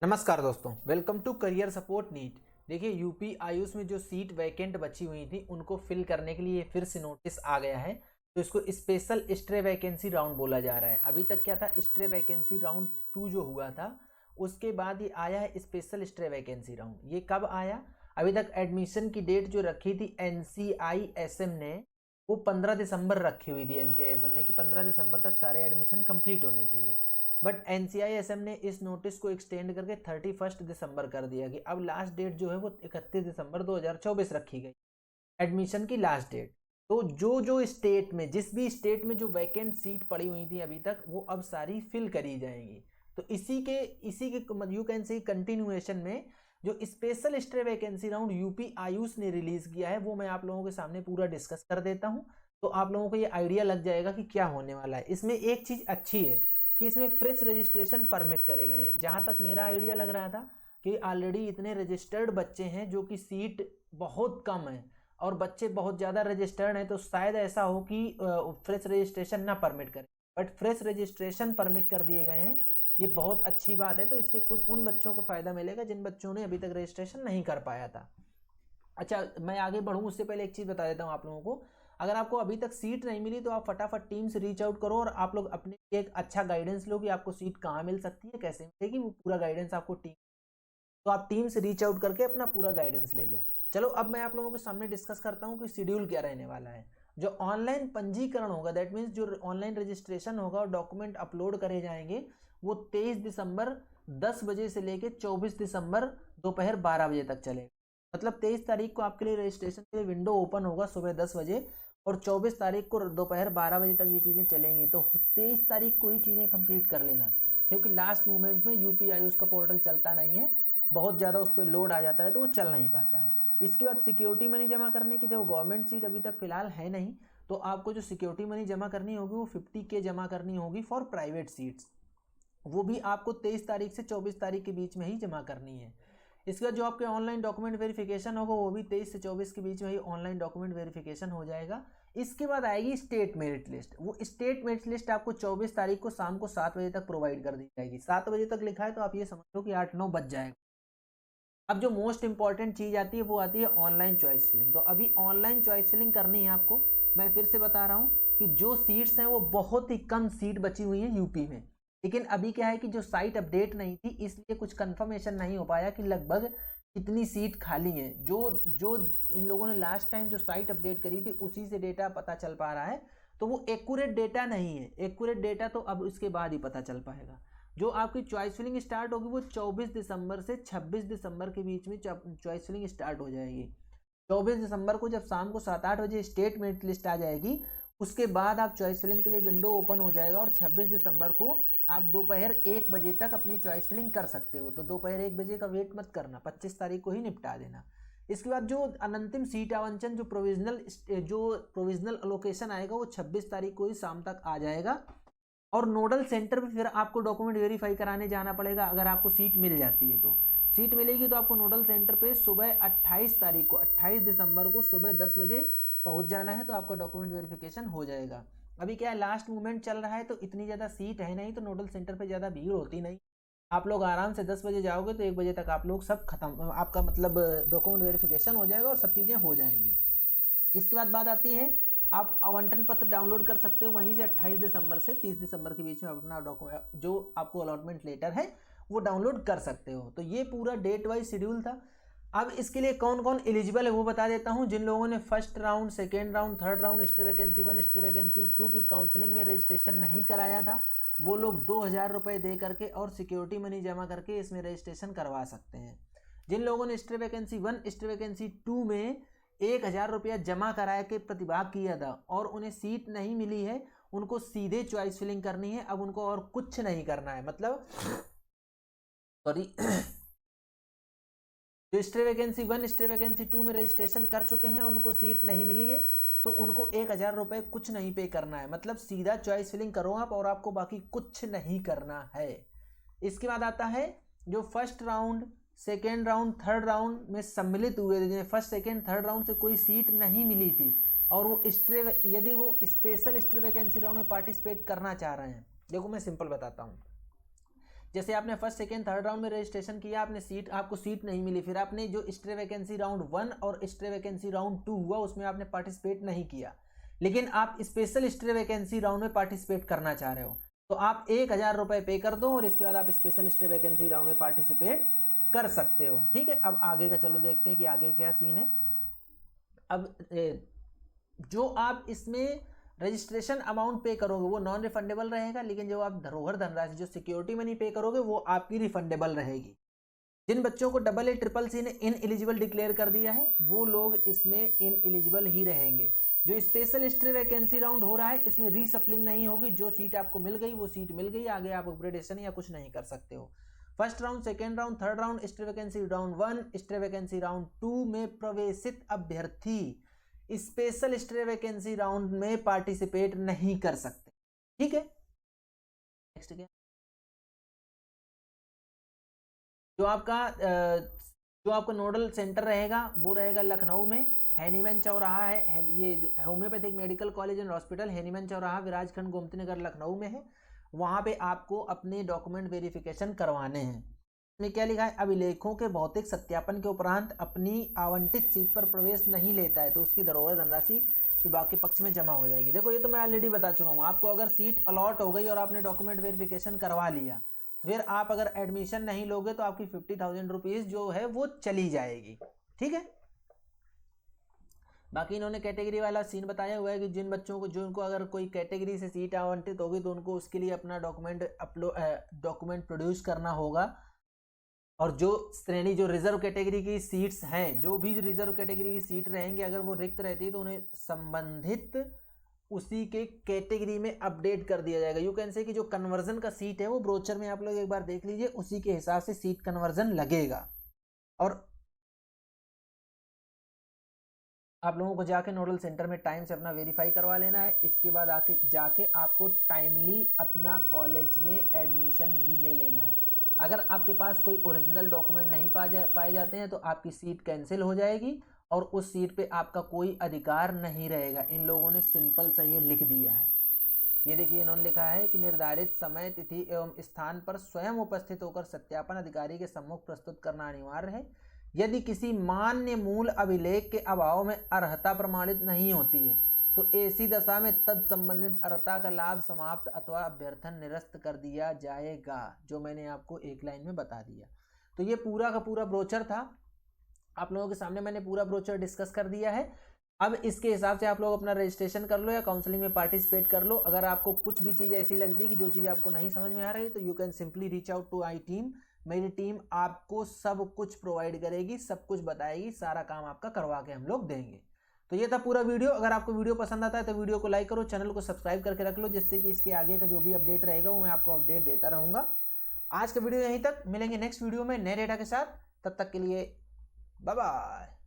नमस्कार दोस्तों, welcome to career support NEET. देखिए, यूपी आयुष में जो सीट वैकेंट बची हुई थी उनको फिल करने के लिए फिर से नोटिस आ गया है। तो इसको स्पेशल स्ट्रे वैकेंसी राउंड बोला जा रहा है। अभी तक क्या था, स्ट्रे वैकेंसी राउंड 2 जो हुआ था उसके बाद ये आया है स्पेशल स्ट्रे वैकेंसी राउंड। ये कब आया? अभी तक एडमिशन की डेट जो रखी थी NCISM ने, वो 15 दिसंबर रखी हुई थी NCISM ने कि 15 दिसंबर तक सारे एडमिशन कंप्लीट होने चाहिए। बट NCISM ने इस नोटिस को एक्सटेंड करके 31 दिसंबर कर दिया कि अब लास्ट डेट जो है वो 31 दिसंबर 2024 रखी गई, एडमिशन की लास्ट डेट। तो जो जो स्टेट में, जिस भी स्टेट में जो वैकेंट सीट पड़ी हुई थी अभी तक, वो अब सारी फिल करी जाएंगी। तो इसी के यू कैन से कंटिन्यूएशन में जो special stay vacancy round UP Ayush ने रिलीज किया है वो मैं आप लोगों के सामने पूरा डिस्कस कर देता हूं। तो आप लोगों को ये आइडिया लग जाएगा कि क्या होने वाला है। इसमें एक चीज अच्छी है कि इसमें फ्रेश रजिस्ट्रेशन परमिट करे गए हैं। जहां तक मेरा आइडिया लग रहा था कि ऑलरेडी इतने रजिस्टर्ड बच्चे हैं जो कि सीट बहुत कम है और बच्चे बहुत ज़्यादा रजिस्टर्ड हैं, तो शायद ऐसा हो कि फ्रेश रजिस्ट्रेशन ना परमिट करें। बट फ्रेश रजिस्ट्रेशन परमिट कर दिए गए हैं, ये बहुत अच्छी बात है। तो इससे कुछ उन बच्चों को फ़ायदा मिलेगा जिन बच्चों ने अभी तक रजिस्ट्रेशन नहीं कर पाया था। अच्छा, मैं आगे बढ़ूँ उससे पहले एक चीज़ बता देता हूँ आप लोगों को। अगर आपको अभी तक सीट नहीं मिली तो आप फटाफट टीम से रीच आउट करो और आप लोग अपने लिए एक अच्छा गाइडेंस लो कि आपको सीट कहाँ मिल सकती है, कैसे मिलेगी, वो पूरा गाइडेंस आपको टीम, तो आप टीम से रीच आउट करके अपना पूरा गाइडेंस ले लो। चलो, अब मैं आप लोगों के सामने डिस्कस करता हूँ कि शेड्यूल क्या रहने वाला है। जो ऑनलाइन पंजीकरण होगा, दैट मीन्स जो ऑनलाइन रजिस्ट्रेशन होगा और डॉक्यूमेंट अपलोड करे जाएंगे, वो 23 दिसंबर 10 बजे से लेके 24 दिसंबर दोपहर 12 बजे तक चलेगा। मतलब 23 तारीख को आपके लिए रजिस्ट्रेशन के लिए विंडो ओपन होगा सुबह 10 बजे और 24 तारीख को दोपहर 12 बजे तक ये चीज़ें चलेंगी। तो 23 तारीख को ही चीज़ें कंप्लीट कर लेना, क्योंकि लास्ट मोमेंट में यूपी आयुष का पोर्टल चलता नहीं है, बहुत ज़्यादा उस पर लोड आ जाता है तो वो चल नहीं पाता है। इसके बाद सिक्योरिटी मनी जमा करने की, देखो गवर्नमेंट सीट अभी तक फिलहाल है नहीं, तो आपको जो सिक्योरिटी मनी जमा करनी होगी वो 50K जमा करनी होगी फॉर प्राइवेट सीट्स। वो भी आपको 23 तारीख से 24 तारीख के बीच में ही जमा करनी है। इसके बाद जो आपके ऑनलाइन डॉक्यूमेंट वेरिफिकेशन होगा वो भी 23 से 24 के बीच में ही ऑनलाइन डॉक्यूमेंट वेरिफिकेशन हो जाएगा। इसके बाद आएगी स्टेट मेरिट लिस्ट। वो स्टेट मेरिट लिस्ट आपको 24 तारीख को शाम को 7 बजे तक प्रोवाइड कर दी जाएगी। 7 बजे तक लिखा है तो आप ये समझ लो कि 8-9 बज जाएगा। अब जो मोस्ट इंपॉर्टेंट चीज आती है वो आती है ऑनलाइन चॉइस फिलिंग। तो अभी ऑनलाइन चॉइस फिलिंग करनी है आपको। मैं फिर से बता रहा हूँ कि जो सीट्स हैं वो बहुत ही कम सीट बची हुई है यूपी में, लेकिन अभी क्या है कि जो साइट अपडेट नहीं थी इसलिए कुछ कंफर्मेशन नहीं हो पाया कि लगभग कितनी सीट खाली है। जो जो इन लोगों ने लास्ट टाइम जो साइट अपडेट करी थी उसी से डेटा पता चल पा रहा है, तो वो एक्यूरेट डेटा नहीं है। एक्यूरेट डेटा तो अब इसके बाद ही पता चल पाएगा। जो आपकी चॉइस फिलिंग स्टार्ट होगी वो 24 दिसंबर से 26 दिसंबर के बीच में चॉइस फिलिंग स्टार्ट हो जाएगी। 24 दिसंबर को जब शाम को 7-8 बजे स्टेट मेरिट लिस्ट आ जाएगी, उसके बाद आप चॉइस फिलिंग के लिए विंडो ओपन हो जाएगा और 26 दिसंबर को आप दोपहर 1 बजे तक अपनी चॉइस फिलिंग कर सकते हो। तो दोपहर 1 बजे का वेट मत करना, 25 तारीख को ही निपटा देना। इसके बाद जो अनंतिम सीट आवंटन, जो प्रोविजनल अलोकेशन आएगा वो 26 तारीख को ही शाम तक आ जाएगा। और नोडल सेंटर पे फिर आपको डॉक्यूमेंट वेरीफाई कराने जाना पड़ेगा। अगर आपको सीट मिल जाती है तो सीट मिलेगी तो आपको नोडल सेंटर पे सुबह 28 तारीख को, 28 दिसंबर को सुबह 10 बजे पहुंच जाना है, तो आपका डॉक्यूमेंट वेरिफिकेशन हो जाएगा। अभी क्या है, लास्ट मोमेंट चल रहा है तो इतनी ज़्यादा सीट है नहीं, तो नोडल सेंटर पे ज़्यादा भीड़ होती नहीं। आप लोग आराम से 10 बजे जाओगे तो 1 बजे तक आप लोग सब खत्म, आपका मतलब डॉक्यूमेंट वेरिफिकेशन हो जाएगा और सब चीज़ें हो जाएंगी। इसके बाद बात आती है, आप आवंटन पत्र डाउनलोड कर सकते हो वहीं से 28 दिसंबर से 30 दिसंबर के बीच में अपना डॉक्यूमेंट, जो आपको अलॉटमेंट लेटर है वो डाउनलोड कर सकते हो। तो ये पूरा डेट वाइज शेड्यूल था। अब इसके लिए कौन कौन एलिजिबल है वो बता देता हूँ। जिन लोगों ने first round, second round, third round stay vacancy 1, stay vacancy 2 की काउंसलिंग में रजिस्ट्रेशन नहीं कराया था, वो लोग 2,000 रुपये दे करके और सिक्योरिटी मनी जमा करके इसमें रजिस्ट्रेशन करवा सकते हैं। जिन लोगों ने स्टे वैकेंसी 1, स्टे वैकेंसी 2 में 1,000 रुपया जमा करा के प्रतिभाग किया था और उन्हें सीट नहीं मिली है, उनको सीधे चॉइस फिलिंग करनी है। अब उनको और कुछ नहीं करना है, मतलब सॉरी जो स्टे वैकेंसी 1, स्टे वैकेंसी 2 में रजिस्ट्रेशन कर चुके हैं उनको सीट नहीं मिली है तो उनको 1,000 रुपये कुछ नहीं पे करना है। मतलब सीधा चॉइस फिलिंग करो आप और आपको बाकी कुछ नहीं करना है। इसके बाद आता है जो first round, second round, third round में सम्मिलित हुए थे, जिन्हें फर्स्ट सेकेंड थर्ड राउंड से कोई सीट नहीं मिली थी और वो यदि वो स्पेशल स्टे वैकेंसी राउंड में पार्टिसिपेट करना चाह रहे हैं, देखो मैं सिंपल बताता हूँ। जैसे आपने फर्स्ट सेकेंड थर्ड राउंड में रजिस्ट्रेशन किया, आपको सीट नहीं मिली, फिर आपने जो स्ट्रे वैकेंसी राउंड 1 और स्ट्रे वैकेंसी राउंड 2 हुआ उसमें आपने पार्टिसिपेट नहीं किया, लेकिन आप स्पेशल स्ट्रे वैकेंसी राउंड में पार्टिसिपेट करना चाह रहे हो, तो आप 1000 रुपये पे कर दो और इसके बाद आप स्पेशल स्ट्रे वैकेंसी राउंड में पार्टिसिपेट कर सकते हो। ठीक है, अब आगे का चलो देखते हैं कि आगे क्या सीन है। अब जो आप इसमें रजिस्ट्रेशन अमाउंट पे करोगे वो नॉन रिफंडेबल रहेगा, लेकिन जो आप धरोहर धनराशि जो सिक्योरिटी मनी पे करोगे वो आपकी रिफंडेबल रहेगी। जिन बच्चों को AA CCC ने इन एलिजिबल डिक्लेयर कर दिया है वो लोग इसमें इन एलिजिबल ही रहेंगे। जो स्पेशल स्ट्रे वैकेंसी राउंड हो रहा है इसमें रीसफलिंग नहीं होगी, जो सीट आपको मिल गई वो सीट मिल गई, आगे आप अपग्रेडेशन या कुछ नहीं कर सकते हो। First round, second round, third round, stray vacancy round 1, stray vacancy round 2 में प्रवेशित अभ्यर्थी स्पेशल स्ट्रे वैकेंसी राउंड में पार्टिसिपेट नहीं कर सकते। ठीक है, नेक्स्ट क्या, जो आपका नोडल सेंटर रहेगा वो रहेगा लखनऊ में, हैनीमैन चौराहा है, ये homeopathic medical college and hospital Hahnemann चौराहा विराजखंड गोमती नगर लखनऊ में है। वहां पे आपको अपने डॉक्यूमेंट वेरिफिकेशन करवाने हैं। इसमें क्या लिखा है, अभिलेखों के भौतिक सत्यापन के उपरांत अपनी आवंटित सीट पर प्रवेश नहीं लेता है तो उसकी धरोहर धनराशि विभाग के पक्ष में जमा हो जाएगी। देखो ये तो मैं ऑलरेडी बता चुका हूँ, आपको अगर सीट अलॉट हो गई और आपने डॉक्यूमेंट वेरिफिकेशन करवा लिया, फिर आप अगर एडमिशन नहीं लोगे तो आपकी 50,000 रुपीज जो है वो चली जाएगी। ठीक है, बाकी इन्होंने कैटेगरी वाला सीन बताया हुआ है कि जिन बच्चों को, जो उनको अगर कोई कैटेगरी से सीट आवंटित होगी तो उनको उसके लिए अपना डॉक्यूमेंट प्रोड्यूस करना होगा। और जो श्रेणी, जो रिजर्व कैटेगरी की सीट्स हैं, जो भी रिजर्व कैटेगरी की सीट रहेंगी अगर वो रिक्त रहती है तो उन्हें संबंधित उसी के कैटेगरी में अपडेट कर दिया जाएगा। यू कैन से कि जो कन्वर्जन का सीट है वो ब्रोचर में आप लोग एक बार देख लीजिए, उसी के हिसाब से सीट कन्वर्जन लगेगा। और आप लोगों को जाके नोडल सेंटर में टाइम से अपना वेरीफाई करवा लेना है। इसके बाद जाके आपको टाइमली अपना कॉलेज में एडमिशन भी ले लेना है। अगर आपके पास कोई ओरिजिनल डॉक्यूमेंट नहीं पाए जाते हैं तो आपकी सीट कैंसिल हो जाएगी और उस सीट पे आपका कोई अधिकार नहीं रहेगा। इन लोगों ने सिंपल सा ये लिख दिया है। ये देखिए इन्होंने लिखा है कि निर्धारित समय, तिथि एवं स्थान पर स्वयं उपस्थित होकर सत्यापन अधिकारी के सम्मुख प्रस्तुत करना अनिवार्य है। यदि किसी मान्य मूल अभिलेख के अभाव में अर्हता प्रमाणित नहीं होती है तो ऐसी दशा में तद संबंधित अर्हता का लाभ समाप्त अथवा अभ्यर्थन निरस्त कर दिया जाएगा, जो मैंने आपको एक लाइन में बता दिया। तो ये पूरा का पूरा ब्रोचर था, आप लोगों के सामने मैंने पूरा ब्रोचर डिस्कस कर दिया है। अब इसके हिसाब से आप लोग अपना रजिस्ट्रेशन कर लो या काउंसलिंग में पार्टिसिपेट कर लो। अगर आपको कुछ भी चीज़ ऐसी लगती है कि जो चीज़ आपको नहीं समझ में आ रही है तो you can simply reach out to I team. मेरी टीम आपको सब कुछ प्रोवाइड करेगी, सब कुछ बताएगी, सारा काम आपका करवा के हम लोग देंगे। तो ये था पूरा वीडियो। अगर आपको वीडियो पसंद आता है तो वीडियो को लाइक करो, चैनल को सब्सक्राइब करके रख लो, जिससे कि इसके आगे का जो भी अपडेट रहेगा वो मैं आपको अपडेट देता रहूँगा। आज का वीडियो यहीं तक, मिलेंगे नेक्स्ट वीडियो में नए डेटा के साथ। तब तक के लिए बाय बाय।